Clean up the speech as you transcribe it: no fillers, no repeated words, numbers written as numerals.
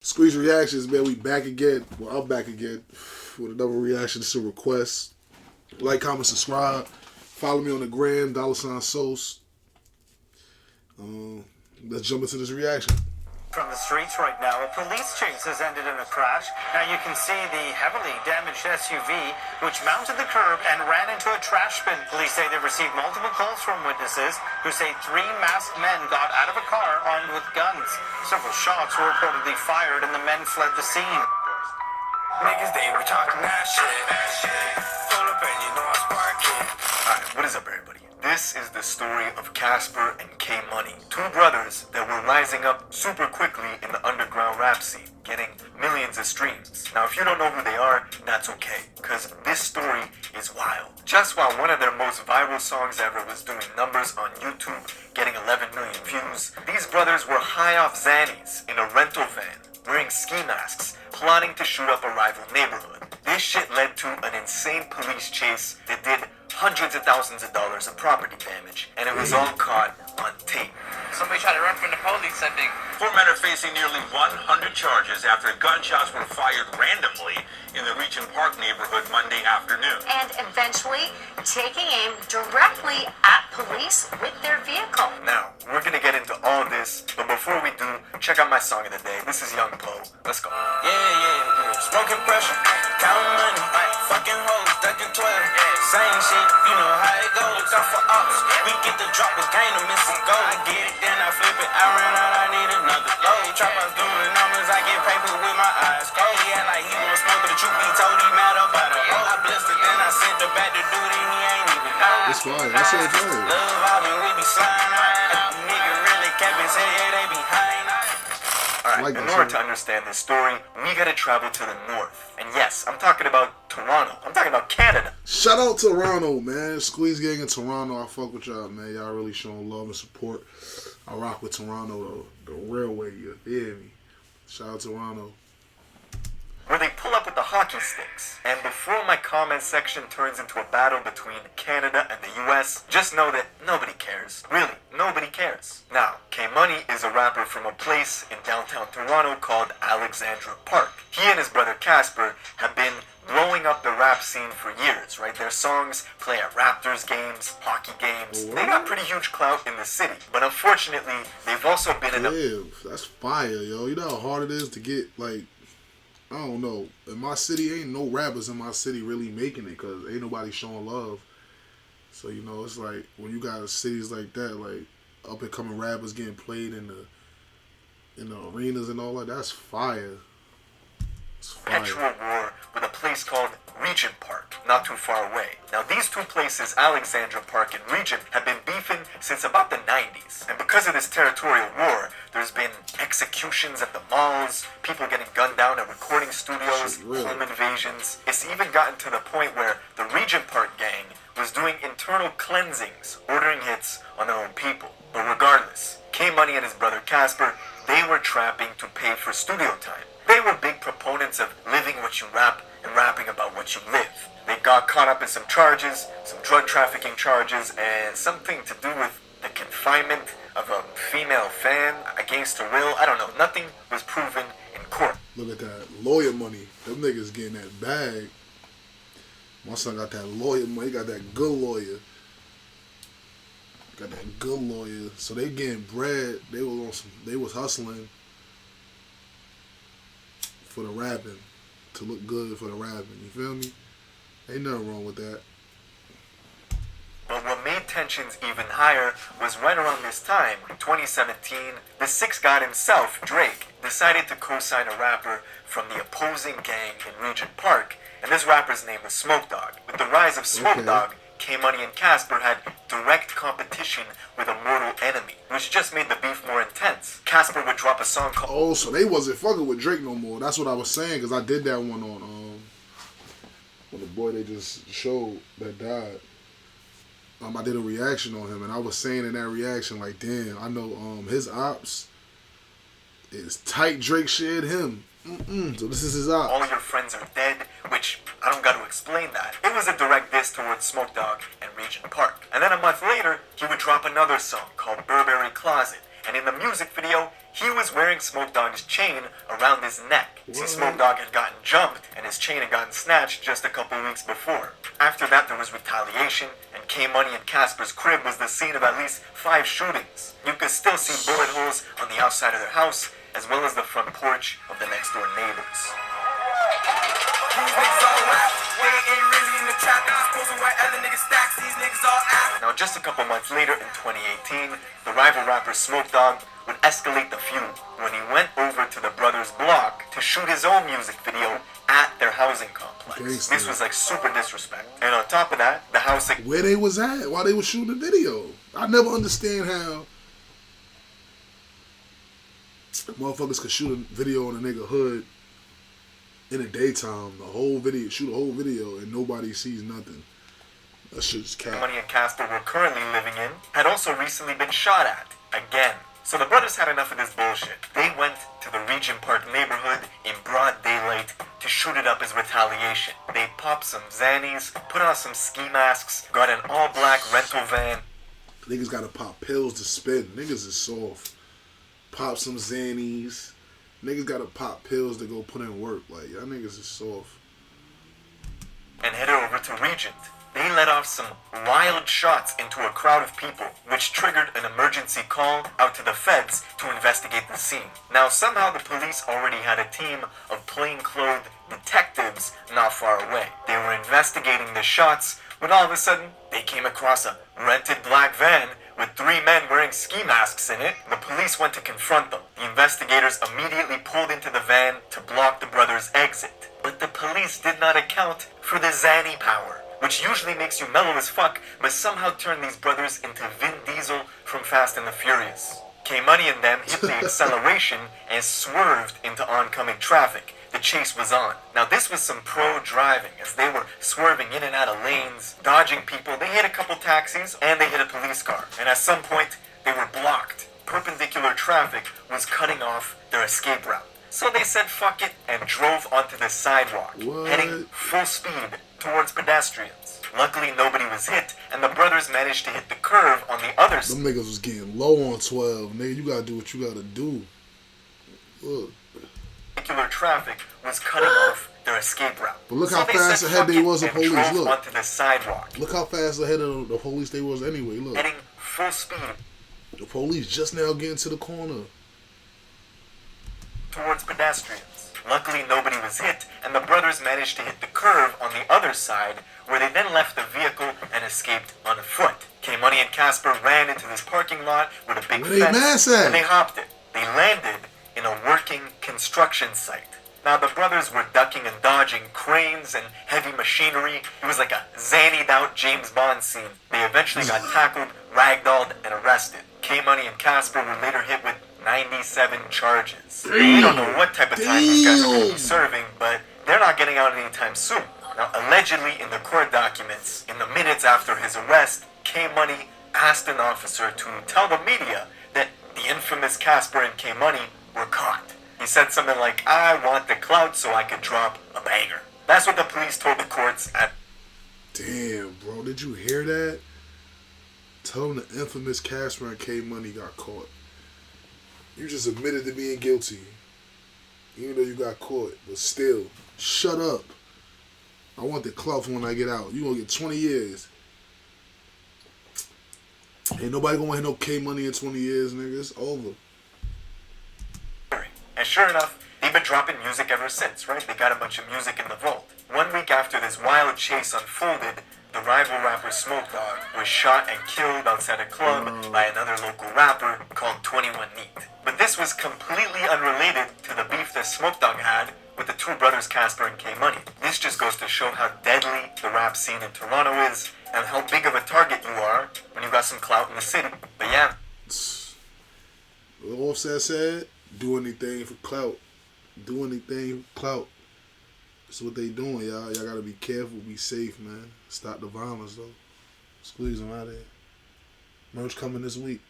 Squeeze Reactions, man. We back again. Well, I'm back again with another reaction to requests. Like, comment, subscribe. Follow me on the gram, $Sauce. Let's jump into this reaction. From the streets right now, a police chase has ended in a crash. Now you can see the heavily damaged SUV, which mounted the curb and ran into a trash bin. Police say they received multiple calls from witnesses who say 3 masked men got out of a car armed with guns. Several shots were reportedly fired and the men fled the scene. Niggas, they were talking that shit. Pull up and you know I spark it. Alright, what is up, everybody? This is the story of Casper and K Money, two brothers that were rising up super quickly in the underground rap scene, getting millions of streams. Now, if you don't know who they are, that's okay, because this story is wild. Just while one of their most viral songs ever was doing numbers on YouTube, getting 11 million views, these brothers were high off Xannies in a rental van, wearing ski masks, plotting to shoot up a rival neighborhood. This shit led to an insane police chase that did hundreds of thousands of dollars of property damage, and it was all caught on tape. Somebody tried to run from the police, I think. 4 men are facing nearly 100 charges after gunshots were fired randomly in the Regent Park neighborhood Monday afternoon. And eventually taking aim directly at police with their vehicle. Now, we're gonna get into all this, but before we do, check out my song of the day. This is Young Poe. Let's go. Yeah. Smoking pressure, counting money, fucking hoes, ducking 12. Same shit, you know how it goes. Off for ops, we get the drop, was gain or miss it, go. I get it, then I flip it, I ran out, I need another load. Trappers doing numbers, I get paper with my eyes closed. Yeah, like he won't smoke, but the truth be told, he mad about it. I blessed it, then I sent the back to duty, he ain't even know. It's fine. That's so fine. Love all and we be sliding out. Nigga really kept his head, they behind us. Alright, in order to understand this story, we gotta travel to the north. And yes, I'm talking about Toronto. I'm talking about Canada. Shout out to Toronto, man. Squeeze Gang in Toronto. I fuck with y'all, man. Y'all really showing love and support. I rock with Toronto, the railway, you feel me? Shout out to Toronto. Where they pull up with the hockey sticks. And before my comment section turns into a battle between Canada and the US, just know that nobody cares. Really, nobody cares. Now, K Money is a rapper from a place in downtown Toronto called Alexandra Park. He and his brother Casper have been blowing up the rap scene for years, right? Their songs play at Raptors games, hockey games. They got pretty huge clout in the city. But unfortunately, they've also been in a... Damn, that's fire, yo. You know how hard it is to get, like... I don't know. In my city, ain't no rappers in my city really making it because ain't nobody showing love. So, you know, it's like when you got cities like that, like up and coming rappers getting played in the arenas and all that, that's fire. It's fire. Perpetual war with a place called Regent Park, not too far away. Now, these two places, Alexandra Park and Regent, have been beefing since about the 90s. And because of this territorial war, there's been executions at the malls, people getting gunned down at recording studios, home invasions. It's even gotten to the point where the Regent Park gang was doing internal cleansings, ordering hits on their own people. But regardless, K Money and his brother Casper, they were trapping to pay for studio time. They were big proponents of living what you rap and rapping about what you live. They got caught up in some charges, some drug trafficking charges, and something to do with the confinement of a female fan against her will. I don't know. Nothing was proven in court. Look at that lawyer money. Them niggas getting that bag. My son got that lawyer money. He got that good lawyer. Got that good lawyer. So they getting bread. They was hustling for the rapping. To look good for the rapping. You feel me? Ain't nothing wrong with that. But what made tensions even higher was right around this time, in 2017, the Six God himself, Drake, decided to co-sign a rapper from the opposing gang in Regent Park, and this rapper's name was Smoke Dogg. With the rise of Smoke Dogg, K Money and Casper had direct competition with a mortal enemy, which just made the beef more intense. Casper would drop a song called... Oh, so they wasn't fucking with Drake no more. That's what I was saying, because I did that one on, when the boy they just showed that died. I did a reaction on him, and I was saying in that reaction, like, damn, I know his ops is tight. Drake shared him. So this is his ops. All your friends are dead, which I don't got to explain that. It was a direct diss towards Smoke Dogg and Regent Park. And then a month later, he would drop another song called Burberry Closet, And in the music video, he was wearing Smoke Dogg's chain around his neck. See, Smoke Dogg had gotten jumped, and his chain had gotten snatched just a couple weeks before. After that, there was retaliation, and K-Money and Casper's crib was the scene of at least 5 shootings. You could still see bullet holes on the outside of their house, as well as the front porch of the next door neighbors. These niggas all rap, they ain't really in the trap. They just posing while other niggas stacks. These niggas all act. Now, just a couple months later, in 2018, the rival rapper Smoke Dogg would escalate the feud when he went over to the brothers' block to shoot his own music video at their housing complex. Gangsta. This was like super disrespect. And on top of that, the house like Where they was at while they was shooting the video. I never understand how motherfuckers could shoot a video in a nigga hood in the daytime, shoot a whole video, and nobody sees nothing. That shit's cap. Money and Casper were currently living in had also recently been shot at again. So the brothers had enough of this bullshit. They went to the Regent Park neighborhood in broad daylight to shoot it up as retaliation. They popped some Xannies, put on some ski masks, got an all-black rental van. Niggas gotta pop pills to spin. Niggas is soft. Pop some Xannies. Niggas gotta pop pills to go put in work. Like, y'all niggas is soft. And headed over to Regent. They let off some wild shots into a crowd of people, which triggered an emergency call out to the feds to investigate the scene. Now, somehow the police already had a team of plainclothed detectives not far away. They were investigating the shots when all of a sudden they came across a rented black van with 3 men wearing ski masks in it. The police went to confront them. The investigators immediately pulled into the van to block the brothers' exit. But the police did not account for the Xanny power, which usually makes you mellow as fuck, but somehow turned these brothers into Vin Diesel from Fast and the Furious. K-Money and them hit the acceleration and swerved into oncoming traffic. The chase was on. Now this was some pro driving, as they were swerving in and out of lanes, dodging people. They hit a couple taxis, and they hit a police car. And at some point, they were blocked. Perpendicular traffic was cutting off their escape route. So they said fuck it and drove onto the sidewalk, heading full speed towards pedestrians. Luckily, nobody was hit, and the brothers managed to hit the curve on the other side. Them niggas was getting low on 12. Nigga, you gotta do what you gotta do. Look. Particular traffic was cutting off their escape route. But look So how they fast said ahead fuck they it was of and police. drove Look. onto the sidewalk, Look how fast ahead of the police they was anyway. Look. heading full speed The police just now getting to the corner. towards pedestrians. Luckily, nobody was hit, and the brothers managed to hit the curve on the other side, where they then left the vehicle and escaped on foot. K-Money and Casper ran into this parking lot with a big Where they fence, mass at? and they hopped it. They landed in a working construction site. Now, the brothers were ducking and dodging cranes and heavy machinery. It was like a zanied out James Bond scene. They eventually got tackled, ragdolled, and arrested. K-Money and Casper were later hit with 97 charges. We don't know what type of time these guys are going to be serving, but they're not getting out anytime soon. Now, allegedly, in the court documents, in the minutes after his arrest, K-Money asked an officer to tell the media that the infamous Casper and K-Money were caught. He said something like, "I want the clout so I could drop a banger." That's what the police told the courts at... Damn, bro. Did you hear that? Tell them the infamous Casper and K-Money got caught. You just admitted to being guilty. Even though you got caught. But still, shut up. I want the clout for when I get out. You gonna get 20 years. Ain't nobody gonna hit no K-Money in 20 years, nigga. It's over. And sure enough, they've been dropping music ever since, right? They got a bunch of music in the vault. 1 week after this wild chase unfolded, the rival rapper Smoke Dogg was shot and killed outside a club by another local rapper called 21 Neat. But this was completely unrelated to the beef that Smoke Dogg had with the 2 brothers Casper and K-Money. This just goes to show how deadly the rap scene in Toronto is and how big of a target you are when you got some clout in the city. But yeah. What Offset said, do anything for clout. Do anything for clout. That's what they doing, y'all. Y'all gotta be careful, be safe, man. Stop the violence, though. Squeeze them out of here. Merch coming this week.